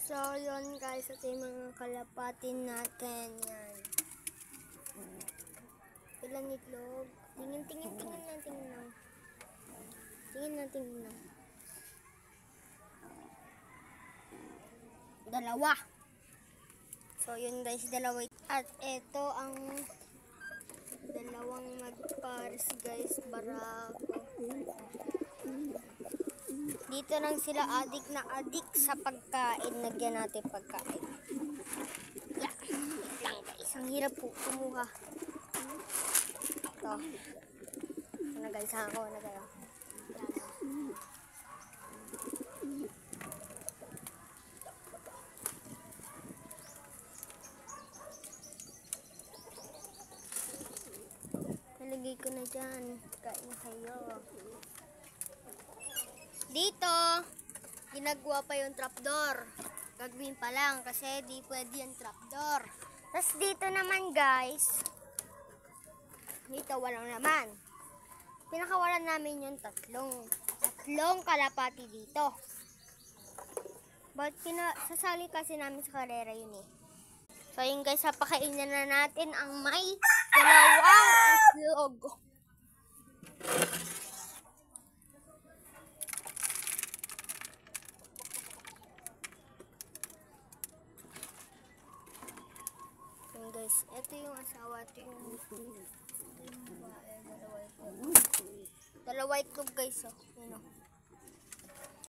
So, yun guys, ito yung mga kalapatin natin. Yan. Ilang itlog. Tingin lang. Dalawa. So, yun guys, dalawa. At ito ang dalawang magpares guys, barako. Dito lang sila adik sa pagkain. Nagyan natin pagkain. Yeah. Lang guys. Ang hirap po kumuha. Ito. Ano guys, ako na kayo. Nalagay ko na dyan. Kain kayo. Dito, ginagawa pa yung trapdoor. Gagawin pa lang kasi di pwede yung trapdoor. Tapos dito naman guys, dito walang laman. Pinakawalan namin yung tatlong kalapati dito. But sasali kasi namin sa karera yun eh. So yun guys, papakainin na natin ang may dalawang itlog. Guys, ito yung asawa, ito yung babae, dalawa itlog guys, oh. Dalawa itlog guys, oh. Yun, oh.